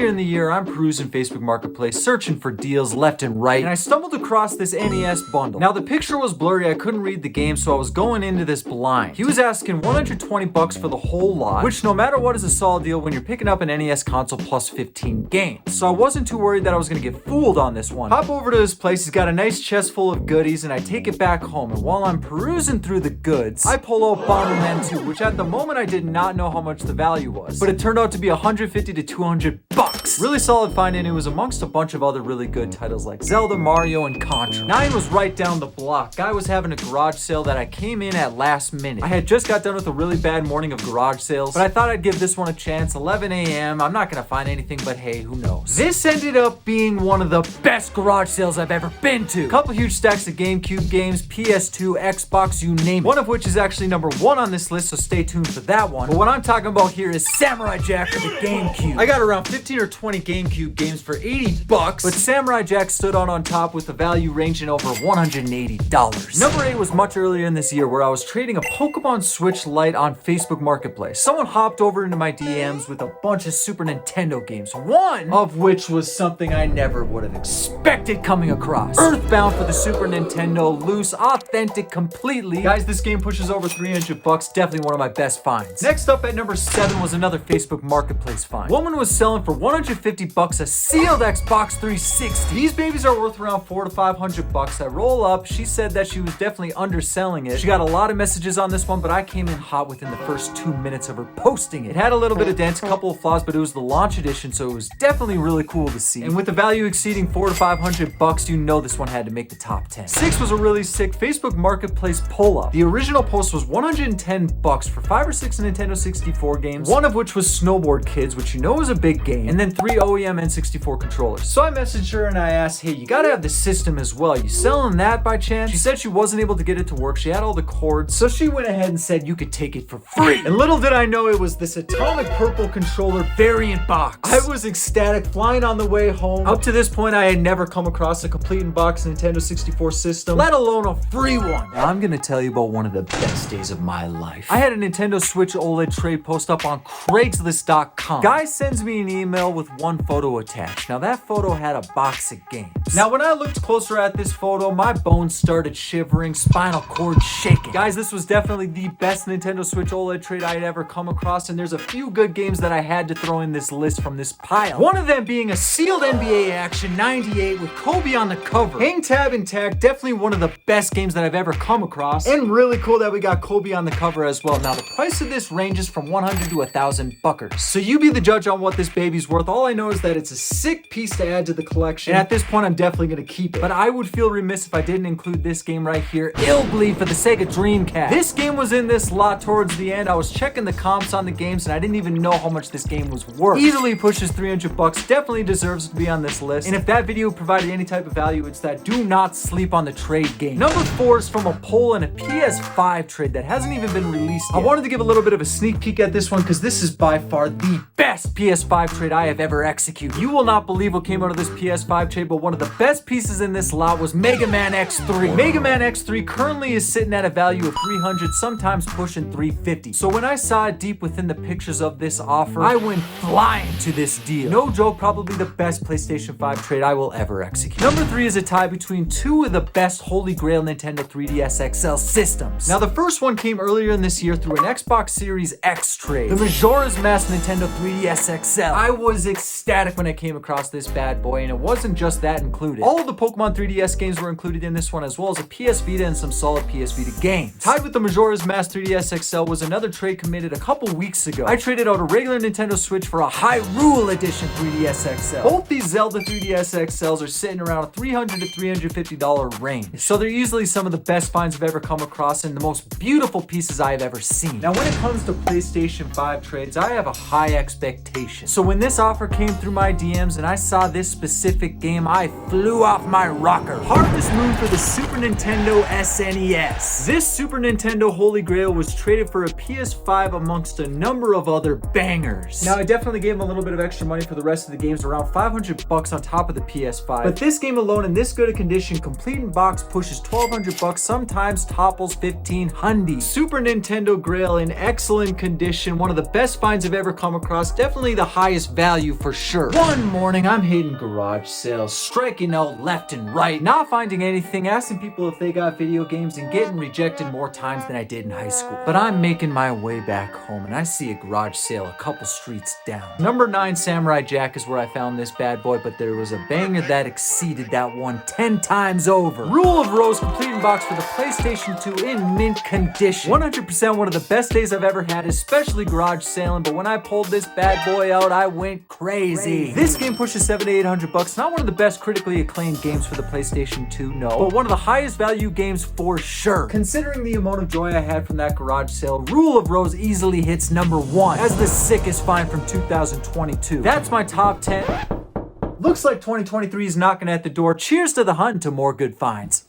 Earlier in the year, I'm perusing Facebook Marketplace, searching for deals left and right, and I stumbled across this NES bundle. Now the picture was blurry, I couldn't read the game, so I was going into this blind. He was asking 120 bucks for the whole lot, which no matter what is a solid deal when you're picking up an NES console plus 15 games. So I wasn't too worried that I was gonna get fooled on this one. Hop over to his place, he's got a nice chest full of goodies, and I take it back home, and while I'm perusing through the goods, I pull out Bomberman 2, which at the moment I did not know how much the value was, but it turned out to be 150 to 200 bucks. Really solid find, and it was amongst a bunch of other really good titles like Zelda, Mario, and Contra. 9 was right down the block. Guy was having a garage sale that I came in at last minute. I had just got done with a really bad morning of garage sales, but I thought I'd give this one a chance. 11 a.m. I'm not gonna find anything, but hey, who knows? This ended up being one of the best garage sales I've ever been to. Couple huge stacks of GameCube games, PS2, Xbox, you name it. One of which is actually number 1 on this list, so stay tuned for that one. But what I'm talking about here is Samurai Jack for the GameCube. I got around 15 or 20 GameCube games for 80 bucks, but Samurai Jack stood out on top with the value ranging over $180. Number 8 was much earlier in this year where I was trading a Pokemon Switch Lite on Facebook Marketplace. Someone hopped over into my DMs with a bunch of Super Nintendo games, one of which was something I never would have expected coming across. Earthbound for the Super Nintendo, loose, authentic, completely. Guys, this game pushes over 300 bucks, definitely one of my best finds. Next up at number 7 was another Facebook Marketplace find. Woman was selling for 150 bucks a sealed Xbox 360. These babies are worth around 400 to 500 bucks. I roll up, she said that she was definitely underselling it. She got a lot of messages on this one, but I came in hot within the first 2 minutes of her posting it. It had a little bit of dents, a couple of flaws, but it was the launch edition, so it was definitely really cool to see. And with the value exceeding 400 to 500 bucks, you know this one had to make the top 10. 6 was a really sick Facebook Marketplace pull-up. The original post was 110 bucks for 5 or 6 Nintendo 64 games, one of which was Snowboard Kids, which you know is a big game, and then 3 OEM N64 controllers. So I messaged her and I asked, hey, you gotta have the system as well. You selling that by chance? She said she wasn't able to get it to work. She had all the cords, so she went ahead and said you could take it for free. And little did I know it was this Atomic Purple controller variant box. I was ecstatic, flying on the way home. Up to this point, I had never come across a complete in-box Nintendo 64 system, let alone a free one. Now I'm gonna tell you about one of the best days of my life. I had a Nintendo Switch OLED trade post up on Craigslist.com. Guy sends me an email with one photo attached. Now that photo had a box of games. Now when I looked closer at this photo, my bones started shivering, spinal cord shaking. Guys, this was definitely the best Nintendo Switch OLED trade I had ever come across, and there's a few good games that I had to throw in this list from this pile. One of them being a sealed NBA Action 98 with Kobe on the cover. Hang tab and tag, definitely one of the best games that I've ever come across, and really cool that we got Kobe on the cover as well. Now the price of this ranges from 100 to 1,000 buckers, so you be the judge on what this baby's worth. All I know is that it's a sick piece to add to the collection, and at this point I'm definitely gonna keep it. But I would feel remiss if I didn't include this game right here, Ill Bleed for the Sega Dreamcast. This game was in this lot towards the end. I was checking the comps on the games and I didn't even know how much this game was worth. Easily pushes 300 bucks, definitely deserves to be on this list. And if that video provided any type of value, it's that do not sleep on the trade game. Number 4 is from a poll and a PS5 trade that hasn't even been released yet. I wanted to give a little bit of a sneak peek at this one because this is by far the best PS5 trade I have ever executed. You will not believe what came out of this PS5 trade, but one of the best pieces in this lot was MegaMan X3. MegaMan X3 currently is sitting at a value of 300, sometimes pushing 350. So when I saw it deep within the pictures of this offer, I went flying to this deal. No joke, probably the best PlayStation 5 trade I will ever execute. Number 3 is a tie between 2 of the best Holy Grail Nintendo 3DS XL systems. Now the first one came earlier in this year through an Xbox Series X trade, the Majora's Mask Nintendo 3DS XL. I was ecstatic when I came across this bad boy, and it wasn't just that included. All of the Pokemon 3DS games were included in this one, as well as a PS Vita and some solid PS Vita games. Tied with the Majora's Mask 3DS XL was another trade committed a couple weeks ago. I traded out a regular Nintendo Switch for a Hyrule Edition 3DS XL. Both these Zelda 3DS XLs are sitting around a $300 to $350 range, so they're easily some of the best finds I've ever come across and the most beautiful pieces I have ever seen. Now when it comes to PlayStation 5 trades, I have a high expectation. So when this offer came through my DMs and I saw this specific game, I flew off my rocker. Harvest Moon for the Super Nintendo SNES. This Super Nintendo Holy Grail was traded for a PS5 amongst a number of other bangers. Now I definitely gave him a little bit of extra money for the rest of the games, around 500 bucks on top of the PS5. But this game alone in this good a condition, complete in box, pushes 1,200 bucks, sometimes topples 1,500. Super Nintendo Grail in excellent condition, one of the best finds I've ever come across, definitely the highest value value for sure. One morning, I'm hitting garage sales, striking out left and right, not finding anything, asking people if they got video games, and getting rejected more times than I did in high school. But I'm making my way back home, and I see a garage sale a couple streets down. Number 9 Samurai Jack is where I found this bad boy, but there was a banger that exceeded that one 10 times over. Rule of Rose complete box for the PlayStation 2 in mint condition. 100% one of the best days I've ever had, especially garage sailing, but when I pulled this bad boy out, I went crazy. This game pushes $700 to $800. Not one of the best critically acclaimed games for the PlayStation 2, no, but one of the highest value games for sure. Considering the amount of joy I had from that garage sale, Rule of Rose easily hits number 1 as the sickest find from 2022. That's my top 10. Looks like 2023 is knocking at the door. Cheers to the hunt and to more good finds.